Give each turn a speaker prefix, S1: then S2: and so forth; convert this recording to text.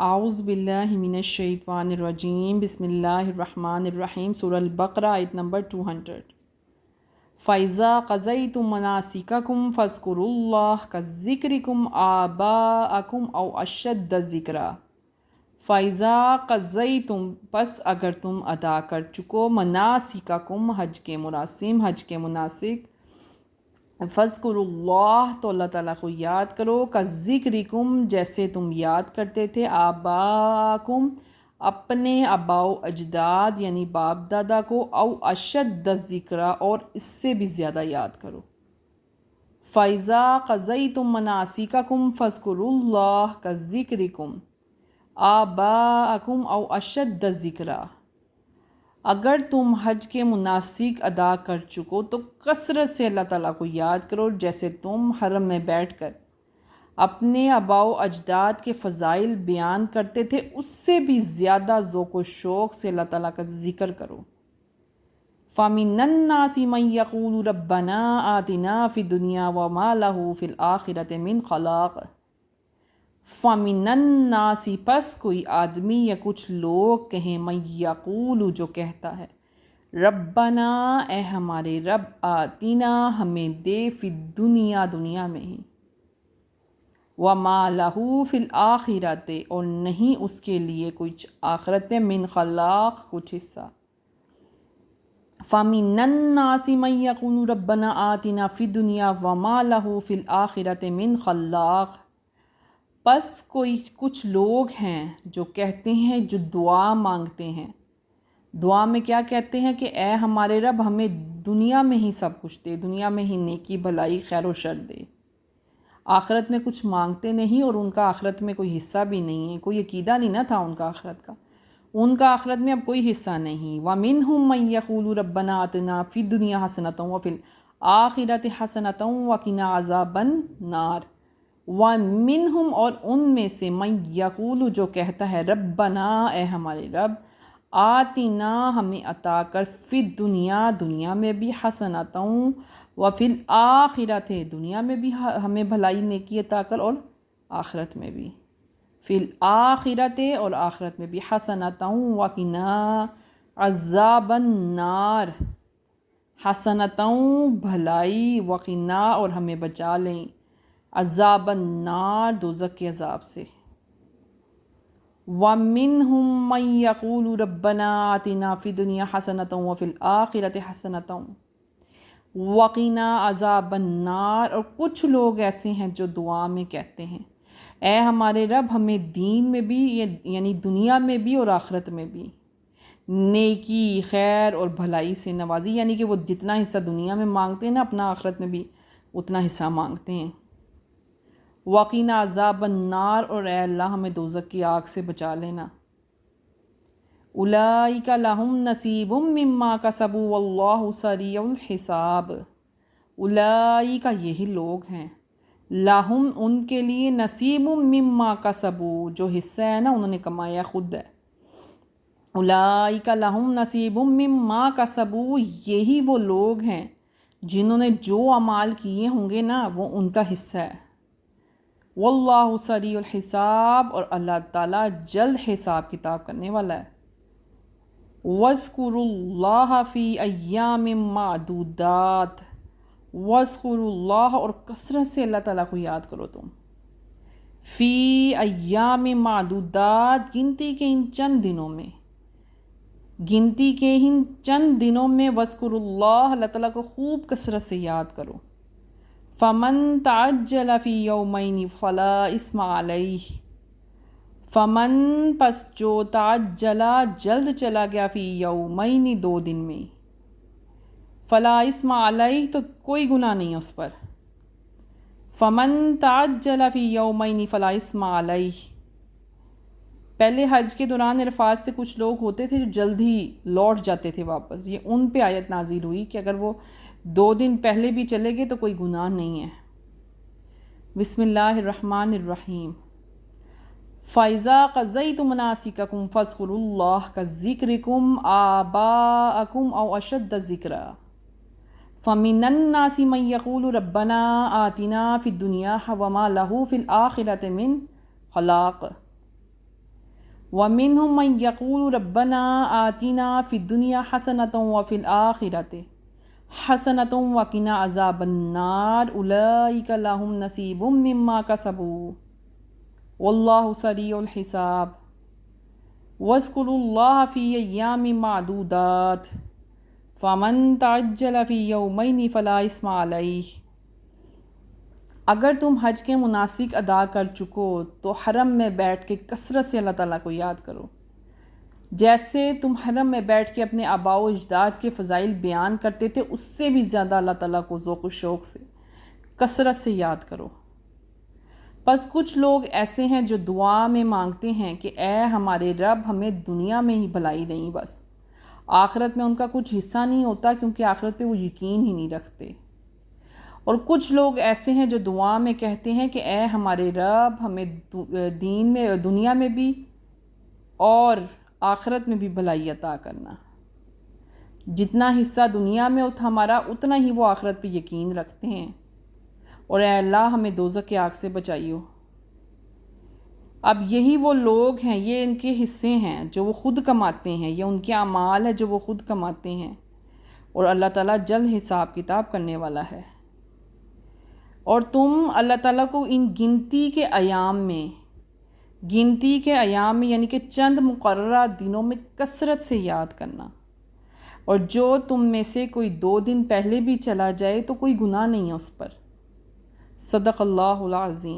S1: اعوذ باللہ من الشیطان الرجیم بسم اللہ الرحمن الرحیم سورہ البقرہ آیت نمبر 200۔ فَإِذَا قَضَيْتُم مَنَاسِكَكُمْ فَاذْكُرُوا اللَّهَ كَذِّكْرِكُمْ آبَاءَكُمْ أَوْ أَشَدَّ ذِكْرًا۔ فَإِذَا قَضَيْتُم پس اگر تم ادا کر چکو مناسککم حج کے مراسم، حج کے مناسک، فَاذْكُرُوا اللَّهَ تو اللہ تعالیٰ کو یاد کرو، كَذِّكْرِكُمْ جیسے تم یاد کرتے تھے، آباءکم اپنے آباء و اجداد یعنی باپ دادا کو، او اشد ذکرہ اور اس سے بھی زیادہ یاد کرو۔ فَإِذَا قَضَيْتُم مَنَاسِكَكُمْ فَاذْكُرُوا اللَّهَ كَذِّكْرِكُمْ آباءکم او اشد ذکرہ۔ اگر تم حج کے مناسک ادا کر چکو تو کثرت سے اللہ تعالیٰ کو یاد کرو، جیسے تم حرم میں بیٹھ کر اپنے آباء و اجداد کے فضائل بیان کرتے تھے، اس سے بھی زیادہ ذوق و شوق سے اللہ تعالیٰ کا ذکر کرو۔ فَمِنَ النَّاسِ مَن يَقُولُ رَبَّنَا آتِنَا فِي الدُّنْيَا وَمَا لَهُ فِي الْآخِرَةِ مِنْ خَلَاقٍ۔ فَمِنَ النَّاسِ پس کوئی آدمی یا کچھ لوگ کہیں، مَن یقول جو کہتا ہے، ربنا اے ہمارے رب، آتینا ہمیں دے، فی الدنیا دنیا میں ہی، وما لہ فی الآخرۃ اور نہیں اس کے لیے کچھ آخرت میں، من خلاق کچھ حصہ۔ فَمِنَ النَّاسِ مَن یقول ربنا آتِنا فی الدنیا وما لہ فی الآخرۃ من خلاق۔ پس کچھ لوگ ہیں جو کہتے ہیں، جو دعا مانگتے ہیں، دعا میں کیا کہتے ہیں کہ اے ہمارے رب ہمیں دنیا میں ہی سب کچھ دے، دنیا میں ہی نیکی بھلائی خیر و شر دے، آخرت میں کچھ مانگتے نہیں، اور ان کا آخرت میں کوئی حصہ بھی نہیں ہے، کوئی عقیدہ نہیں نہ تھا ان کا آخرت کا، ان کا آخرت میں اب کوئی حصہ نہیں۔ وَمِنْهُم مَن يَقُولُ رَبَّنَا آتِنَا فِي الدُّنْيَا حَسَنَةً وَفِي الْآخِرَةِ حَسَنَةً وَقِنَا عَذَابَ النَّارِ۔ وَمِنْهُمْ اور ان میں سے، مَن یقول جو کہتا ہے، ربنا اے ہمارے رب، آتینا ہمیں عطا کر، فی الدنیا دنیا میں بھی، حسنۃ وفی الآخرۃ دنیا میں بھی ہمیں بھلائی نیکی عطا کر، اور آخرت میں بھی، فی الآخرۃ اور آخرت میں بھی، حسنۃ وقنا عذاب النار، حسنۃ بھلائی، وقنا اور ہمیں بچا لیں، عذاب النار دوزخ کے عذاب سے۔ وَمِنْهُم مَن يَقُولُ رَبَّنَا آتِنَا فِي الدُّنْيَا حَسَنَةً وَفِي الْآخِرَةِ حَسَنَةً وَقِنَا عَذَابَ النَّارِ اور کچھ لوگ ایسے ہیں جو دعا میں کہتے ہیں، اے ہمارے رب ہمیں دین میں بھی یعنی دنیا میں بھی اور آخرت میں بھی نیکی خیر اور بھلائی سے نوازی، یعنی کہ وہ جتنا حصہ دنیا میں مانگتے ہیں نا، اپنا آخرت میں بھی اتنا حصہ مانگتے ہیں۔ وقینا عذاب النار اور اے اللہ ہمیں دوزخ کی آگ سے بچا لینا۔ اولئک لہم نصیب مما کسبوا واللہ سریع الحساب۔ اولئک یہی لوگ ہیں، لہم ان کے لیے، نصیب مما کسبوا جو حصہ ہے نا انہوں نے کمایا خود ہے، اولئک لہم نصیب مما کسبوا یہی وہ لوگ ہیں جنہوں نے جو اعمال کیے ہوں گے نا وہ ان کا حصہ ہے۔ واللہ سریع الحساب اور اللہ تعالیٰ جلد حساب کتاب کرنے والا ہے۔ وَاذْكُرُوا اللَّهَ فِي أَيَّامٍ مَّعْدُودَاتٍ وَاذْكُرُوا اللَّهَ اور کثرت سے اللہ تعالیٰ کو یاد کرو تم، فی ایام معدودات گنتی کے ان چند دنوں میں، گنتی کے ان چند دنوں میں، وَاذْكُرُوا اللَّهَ اللہ تعالیٰ کو خوب کثرت سے یاد کرو۔ فمن تعجل فی یومین فلا اثم علیہ، فمن پس جو تعجلا جلد چلا گیا، فی یومین دو دن میں، فلا اثم علیہ تو کوئی گناہ نہیں ہے اس پر۔ فمن تعجل فی یومین فلا اثم علیہ، پہلے حج کے دوران عرفات سے کچھ لوگ ہوتے تھے جو جلد ہی لوٹ جاتے تھے واپس، یہ ان پہ آیت نازل ہوئی کہ اگر وہ 2 دن پہلے بھی چلے گئے تو کوئی گناہ نہیں ہے۔ بسم اللہ الرحمن الرحیم۔ فَإِذَا قَضَيْتُم مَنَاسِكَكُمْ فَاذْكُرُوا اللَّهَ كَذِّكْرِكُمْ آبَاءَكُمْ أَوْ أَشَدَّ ذِكْرًا۔ فَمِنَ النَّاسِ مَن يَقُولُ رَبَّنَا آتِنَا فِي الدُّنْيَا وَمَا لَهُ فِي الْآخِرَةِ مِنْ خَلَاقٍ۔ وَمِنْهُمْ مَنْ يَقُولُ رَبَّنَا آتِنَا فِي الدُّنْيَا حَسَنَةً وَفِي الْآخِرَةِ حَسَنَةً وَقِنَا عَذَابَ النَّارِ أُولَئِكَ لَهُمْ نَصِيبٌ مِّمَّا كَسَبُوا وَاللَّهُ سَرِيعُ الْحِسَابِ وَاذْكُرُوا اللَّهَ فِي أَيَّامٍ مَّعْدُودَاتٍ فَمَن تَعَجَّلَ فِي يَوْمَيْنِ فَلَا إِثْمَ عَلَيْهِ۔ اگر تم حج کے مناسک ادا کر چکو تو حرم میں بیٹھ کے کثرت سے اللہ تعالیٰ کو یاد کرو، جیسے تم حرم میں بیٹھ کے اپنے آباء و اجداد کے فضائل بیان کرتے تھے اس سے بھی زیادہ اللہ تعالیٰ کو ذوق و شوق سے کثرت سے یاد کرو۔ بس کچھ لوگ ایسے ہیں جو دعا میں مانگتے ہیں کہ اے ہمارے رب ہمیں دنیا میں ہی بھلائی دیں، بس آخرت میں ان کا کچھ حصہ نہیں ہوتا کیونکہ آخرت پہ وہ یقین ہی نہیں رکھتے۔ اور کچھ لوگ ایسے ہیں جو دعا میں کہتے ہیں کہ اے ہمارے رب ہمیں دنیا میں بھی اور آخرت میں بھی بھلائی عطا کرنا، جتنا حصہ دنیا میں ہمارا اتنا ہی وہ آخرت پہ یقین رکھتے ہیں، اور اے اللہ ہمیں دوزخ کی آگ سے بچائیو۔ اب یہی وہ لوگ ہیں، یہ ان کے حصے ہیں جو وہ خود کماتے ہیں، یہ ان کے اعمال ہے جو وہ خود کماتے ہیں، اور اللہ تعالیٰ جلد حساب کتاب کرنے والا ہے۔ اور تم اللہ تعالیٰ کو ان گنتی کے ایام میں یعنی کہ چند مقررہ دنوں میں کثرت سے یاد کرنا، اور جو تم میں سے کوئی 2 دن پہلے بھی چلا جائے تو کوئی گناہ نہیں ہے اس پر۔ صدق اللہ العظیم۔